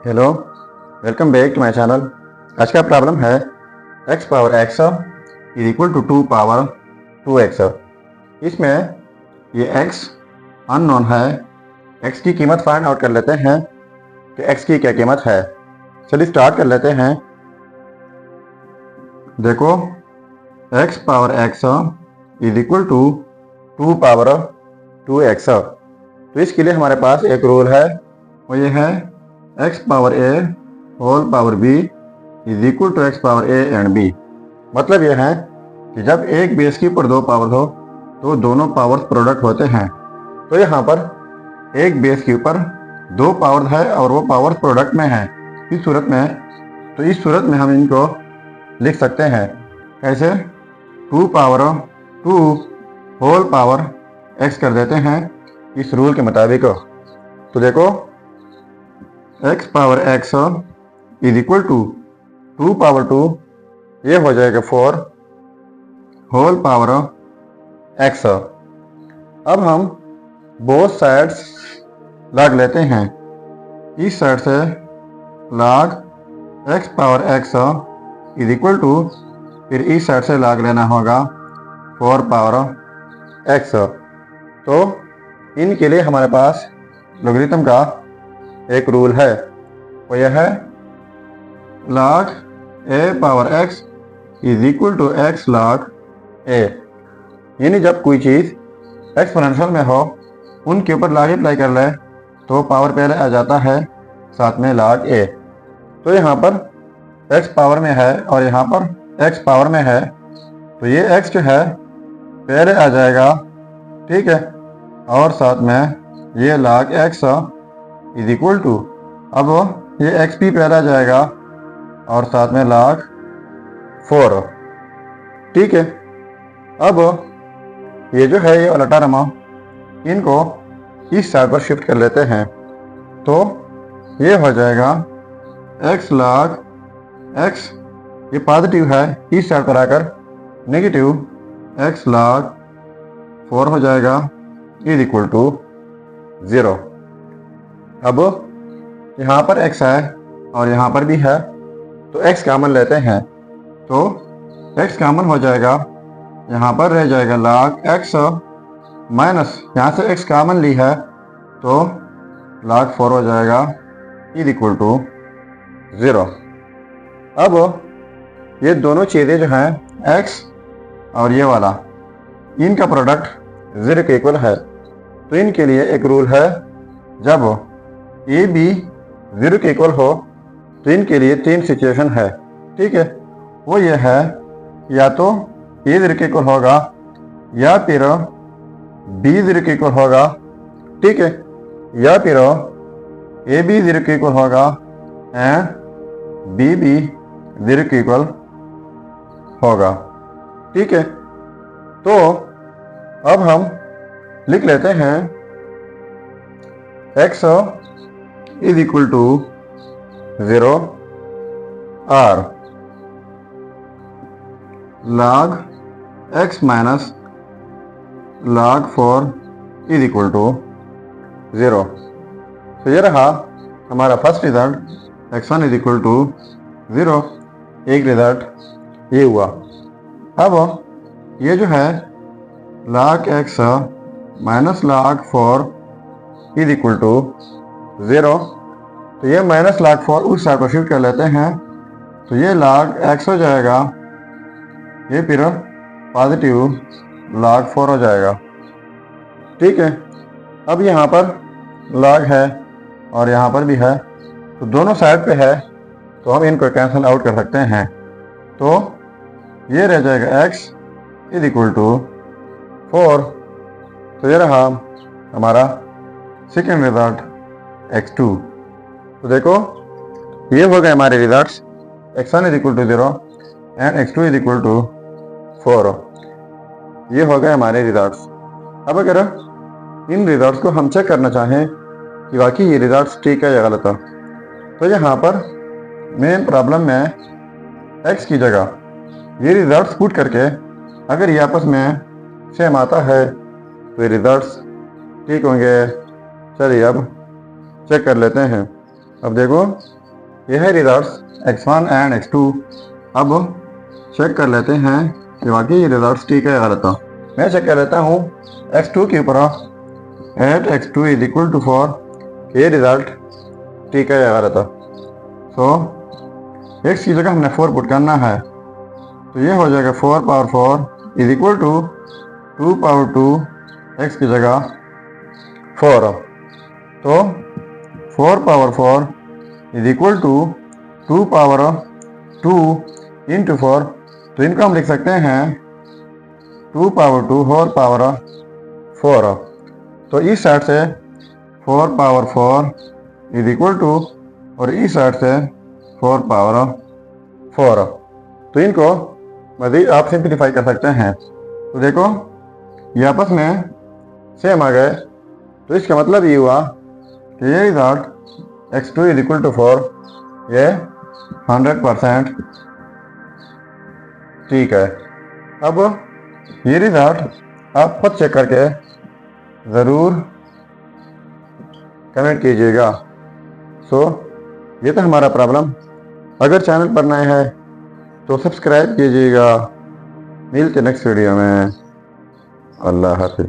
Hello, welcome back to my channel. आज का problem है x power x is equal to 2 power 2x। इसमें ये x अननोन है। x की कीमत फाइंड आउट कर लेते हैं कि x की क्या कीमत है। चलिए स्टार्ट कर लेते हैं। देखो, x power x is equal to 2 power 2x। तो इसके लिए हमारे पास एक रूल है, वो ये है x power a whole power b is equal to x power a and b। मतलब यह है कि जब एक बेस के ऊपर दो पावर हो तो दोनों पावर्स प्रोडक्ट होते हैं। तो यहाँ पर एक बेस के ऊपर दो पावर है और वो पावर प्रोडक्ट में है। इस सूरत में हम इनको लिख सकते हैं कैसे, 2 पावर 2 होल पावर x कर देते हैं इस रूल के मुताबिक। तो देखो, x power x is equal to 2 power 2, ये हो जाएगा 4 होल पावर x। अब हम बोथ साइड्स लॉग लेते हैं। इस साइड से log x power x is equal to, फिर इस साइड से लॉग लेना होगा 4 पावर x। तो इनके लिए हमारे पास लॉगरिथम का एक रूल है, वो यह है log a power x is equal to x log a। यानी जब कोई चीज़ एक्सपोनेंशियल में हो उनके ऊपर log अप्लाई कर ले तो पावर पहले आ जाता है साथ में log a। तो यहाँ पर x पावर में है और यहाँ पर x पावर में है, तो ये x जो है पहले आ जाएगा, ठीक है, और साथ में ये log x is equal to, अब ये x भी पहला जाएगा और साथ में log 4, ठीक है। अब ये जो है ये वाला टर्म, इनको इस साइड पर शिफ्ट कर लेते हैं तो ये हो जाएगा x log x, ये पॉजिटिव है, इस साइड पर आकर नेगेटिव x log 4 हो जाएगा इज इक्वल टू 0। अब यहाँ पर x है और यहाँ पर भी है, तो x कॉमन लेते हैं तो x कॉमन हो जाएगा, यहाँ पर रह जाएगा log x माइनस, यहाँ से x कॉमन ली है तो log 4 हो जाएगा इज इक्वल टू 0। अब ये दोनों चीज़ें जो हैं x और ये वाला, इनका प्रोडक्ट 0 के इक्वल है। तो इनके लिए एक रूल है, जब ए बी 0 के इक्वल हो तो इनके लिए 3 सिचुएशन है, ठीक है। वो ये है, या तो ए 0 के इक्वल होगा, या फिर बी 0 के इक्वल होगा, ठीक है, या फिर ए बी 0 के इक्वल होगा एंड बी बी 0 के इक्वल होगा, ठीक है। तो अब हम लिख लेते हैं x इज इक्वल टू 0 और log x minus log 4 is equal to 0। तो ये रहा हमारा first result, x1 is equal to 0। एक रिजल्ट ये हुआ। अब ये जो है log x minus log 4 is equal to 0, तो ये माइनस log 4 उस साइड पर शिफ्ट कर लेते हैं तो ये log x हो जाएगा, ये फिर पॉजिटिव log 4 हो जाएगा, ठीक है। अब यहाँ पर log है और यहाँ पर भी है, तो दोनों साइड पे है तो हम इनको कैंसिल आउट कर सकते हैं। तो ये रह जाएगा x इज इक्वल टू 4। तो ये रहा हमारा सेकेंड रिजल्ट x2। तो देखो, ये हो गए हमारे results, x1 is equal to 0 and x2 is equal to 4। ये हो गए हमारे रिजल्ट्स। अब अगर इन रिजल्ट्स को हम चेक करना चाहें कि वाकई ये रिजल्ट्स ठीक है या गलत है, तो यहाँ पर मेन प्रॉब्लम में x की जगह ये रिजल्ट्स पुट करके अगर ये आपस में सेम आता है तो ये रिजल्ट्स ठीक होंगे। चलिए अब चेक कर लेते हैं। अब देखो ये है रिजल्ट्स x1 एंड x2। अब चेक कर लेते हैं कि वाकई ये रिजल्ट्स ठीक है या गलत। मैं चेक कर लेता हूँ x2 के ऊपर eight x2 is equal to 4। ये रिजल्ट ठीक है या गलत। सो x की जगह हमने 4 पुट करना है, तो ये हो जाएगा 4 power 4 is equal to 2 power 2 x की जगह 4। तो 4 power 4 is equal to 2 power 2 into 4। तो इनको हम लिख सकते हैं 2 पावर 2 होल पावर 4। तो इस साइड से 4 पावर 4 इज इक्वल टू, और इस साइड से 4 पावर 4। तो इनको मज़ीद आप सिंप्लीफाई कर सकते हैं। तो देखो ये आपस में सेम आ गए, तो इसका मतलब ये हुआ कि ये result x2 is equal to 4 ये 100% ठीक है। अब ये रिजल्ट आप खुद चेक करके ज़रूर कमेंट कीजिएगा। सो ये था हमारा प्रॉब्लम। अगर चैनल पर नए हैं तो सब्सक्राइब कीजिएगा। मिलते नेक्स्ट वीडियो में। अल्लाह हाफिज़।